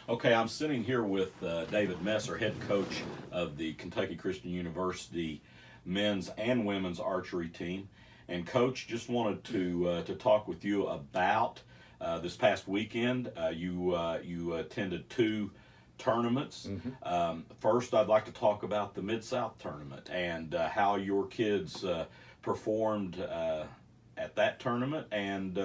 Okay, I'm sitting here with David Messer, head coach of the Kentucky Christian University men's and women's archery team. And coach, just wanted to talk with you about this past weekend. You attended two tournaments. First, I'd like to talk about the Mid South tournament and how your kids performed at that tournament, and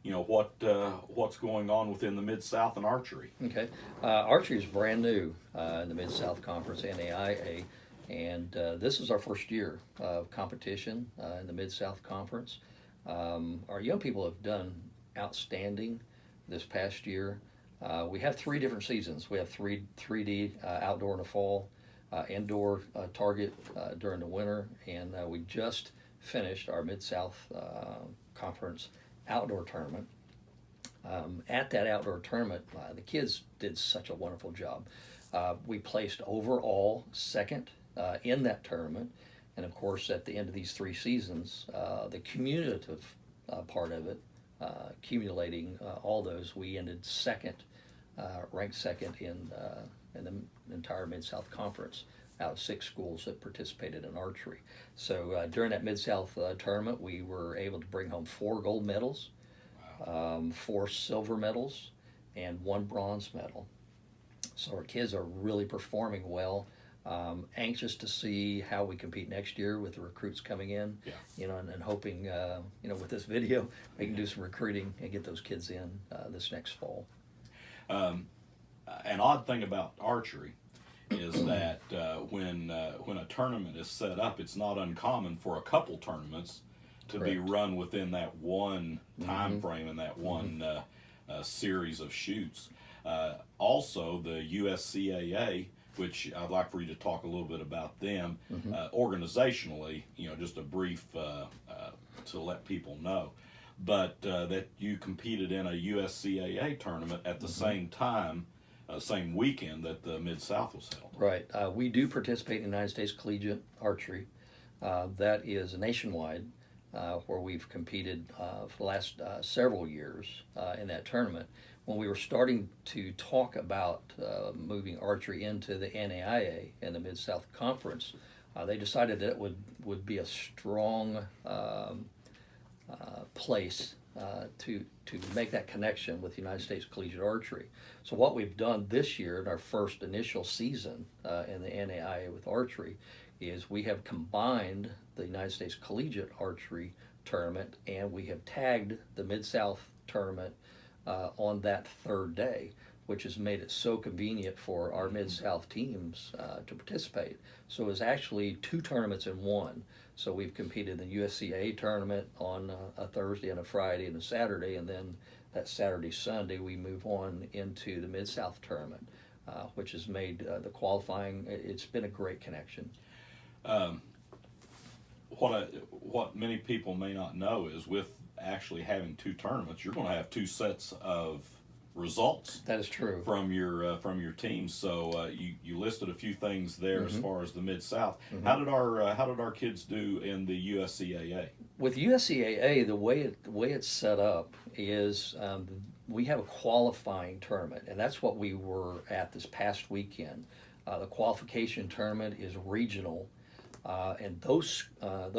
what's going on within the Mid South and archery. Okay. Archery is brand new in the Mid South Conference NAIA, and this is our first year of competition in the Mid South Conference. Our young people have done outstanding this past year. We have three different seasons. We have 3D outdoor in the fall, indoor target during the winter, and we just finished our Mid South Conference outdoor tournament. At that outdoor tournament, the kids did such a wonderful job. We placed overall second in that tournament, and of course, at the end of these three seasons, the cumulative part of it, accumulating all those, we ended second, ranked second in the entire Mid South Conference out of six schools that participated in archery. So during that Mid South tournament, we were able to bring home 4 gold medals, 4 silver medals, and 1 bronze medal. So our kids are really performing well. Anxious to see how we compete next year with the recruits coming in. Yeah. And hoping, with this video, we can do some recruiting and get those kids in this next fall. An odd thing about archery is that when a tournament is set up, it's not uncommon for a couple tournaments to be Correct. run within that one time frame and that one series of shoots. Also, the USCAA, which I'd like for you to talk a little bit about them organizationally, just a brief to let people know. But that you competed in a USCAA tournament at the same time, same weekend that the Mid South was held. Right. We do participate in the United States Collegiate Archery. That is nationwide, where we've competed for the last several years in that tournament. When we were starting to talk about moving archery into the NAIA and the Mid South Conference, they decided that it would be a strong place to make that connection with the United States Collegiate Archery. So what we've done this year in our first initial season in the NAIA with archery is we have combined the United States Collegiate Archery tournament, and we have tagged the Mid-South tournament on that third day, which has made it so convenient for our Mid-South teams to participate. So it was actually 2 tournaments in one. So we've competed in the USCA tournament on a Thursday and a Friday and a Saturday, and then that Saturday, Sunday, we move on into the Mid-South tournament, which has made the qualifying, it's been a great connection. What many people may not know is with actually having 2 tournaments, you're going to have 2 sets of results. That is true. From your team. So you listed a few things there as far as the Mid South. How did our kids do in the USCAA? With USCAA, the way it's set up is we have a qualifying tournament, and that's what we were at this past weekend. The qualification tournament is regional, and those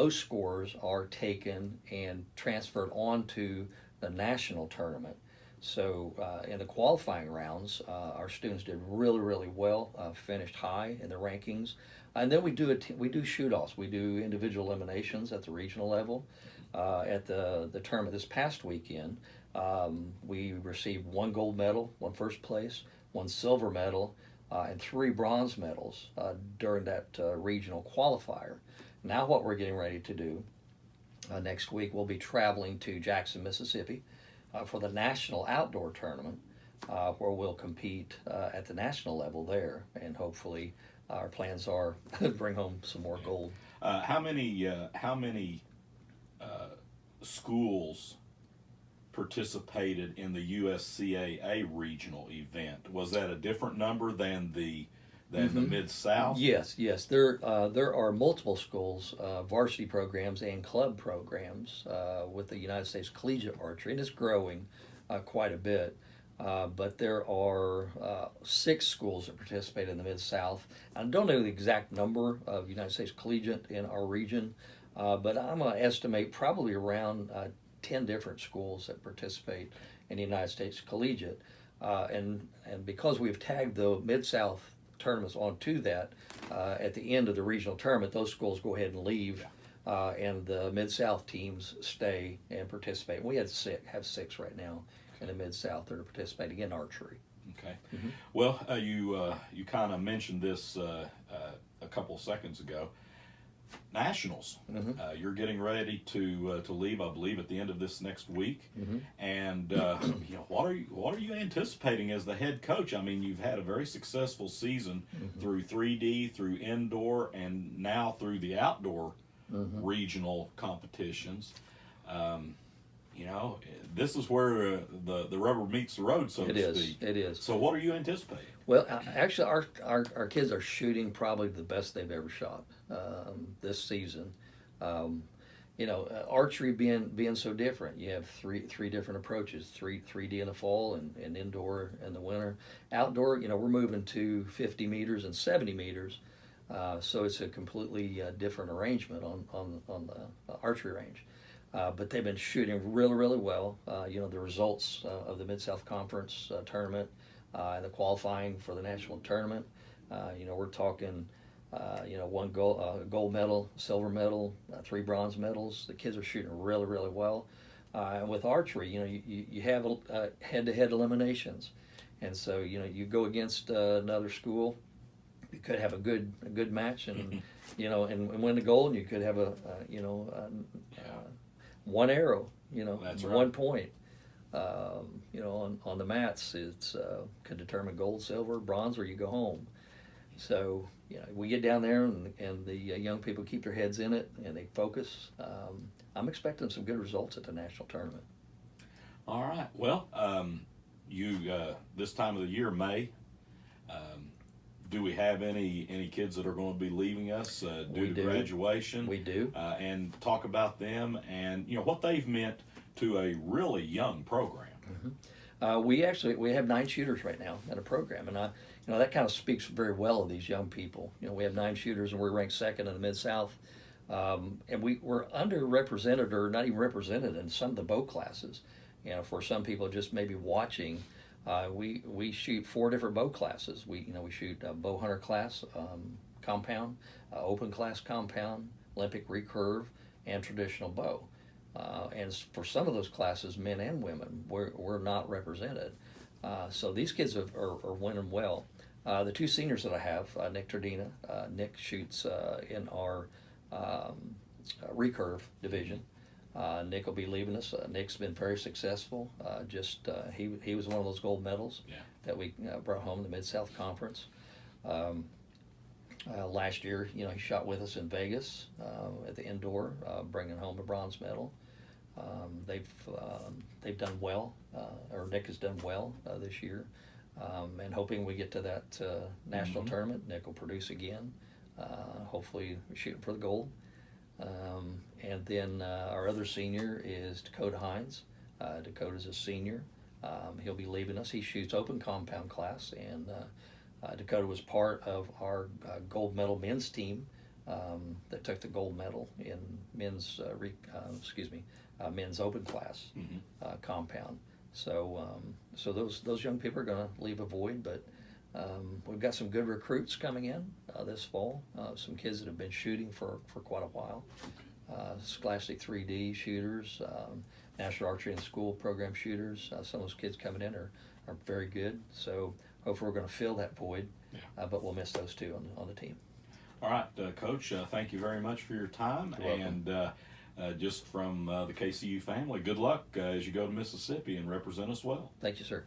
scores are taken and transferred onto the national tournament. So in the qualifying rounds, our students did really, really well, finished high in the rankings. And then we do shoot-offs. We do individual eliminations at the regional level. At the tournament this past weekend, we received 1 gold medal, 1 first place, 1 silver medal, and 3 bronze medals during that regional qualifier. Now what we're getting ready to do next week, we'll be traveling to Jackson, Mississippi, for the national outdoor tournament, where we'll compete at the national level there, and hopefully our plans are to bring home some more gold. How many schools participated in the USCAA regional event? Was that a different number than the Mid South? Yes. There are multiple schools, varsity programs and club programs with the United States Collegiate Archery, and it's growing quite a bit. But there are 6 schools that participate in the Mid-South. I don't know the exact number of United States Collegiate in our region, but I'm going to estimate probably around 10 different schools that participate in the United States Collegiate. And because we've tagged the Mid-South tournaments onto that, at the end of the regional tournament, those schools go ahead and leave, and the Mid-South teams stay and participate. We have 6 right now in the Mid-South that are participating in archery. Okay. Well, you kind of mentioned this a couple seconds ago. Nationals. You're getting ready to leave, I believe, at the end of this next week. And what are you anticipating as the head coach? I mean, you've had a very successful season through 3D, through indoor, and now through the outdoor regional competitions. This is where the rubber meets the road, so to speak. It is. So what are you anticipating? Well, actually, our kids are shooting probably the best they've ever shot this season. Archery being so different. You have three different approaches: 3D in the fall and indoor in the winter. Outdoor, we're moving to 50 meters and 70 meters, so it's a completely different arrangement on the archery range. But they've been shooting really, really well. The results of the Mid-South Conference tournament and the qualifying for the national tournament, we're talking, one gold medal, silver medal, 3 bronze medals. The kids are shooting really, really well. And with archery, you have head-to-head eliminations. And so, you go against another school, you could have a good match and, and win the gold, and you could have one arrow, That's right. 1 point. On the mats, it's could determine gold, silver, bronze, or you go home. So we get down there, and the young people keep their heads in it and they focus. I'm expecting some good results at the national tournament. All right. Well, this time of the year, May. Do we have any kids that are going to be leaving us due to graduation? We do. And talk about them and what they've meant to a really young program. We have 9 shooters right now in a program, and that kind of speaks very well of these young people. We have 9 shooters, and we're ranked 2nd in the Mid-South, and we're underrepresented or not even represented in some of the bow classes. For some people just maybe watching. We shoot 4 different bow classes. We shoot a bow hunter class, compound, open class compound, Olympic recurve, and traditional bow. And for some of those classes, men and women, we're not represented. So these kids are winning well. The 2 seniors that I have, Nick Tardina, Nick shoots in our recurve division. Nick will be leaving us. Nick's been very successful. He was one of those gold medals that we brought home in the Mid-South Conference. Last year, he shot with us in Vegas at the indoor, bringing home a bronze medal. They've done well, or Nick has done well this year, and hoping we get to that national tournament. Nick will produce again. Hopefully, we're shooting for the gold. And then our other senior is Dakota Hines. Dakota's a senior. He'll be leaving us. He shoots open compound class, and Dakota was part of our gold medal men's team that took the gold medal in men's men's open class compound. So those young people are going to leave a void, but we've got some good recruits coming in this fall. Some kids that have been shooting for quite a while. Scholastic 3D shooters, National Archery and School program shooters. Some of those kids coming in are very good. So hopefully we're going to fill that void, but we'll miss those 2 on the team. All right, Coach, thank you very much for your time. And just from the KCU family, good luck as you go to Mississippi and represent us well. Thank you, sir.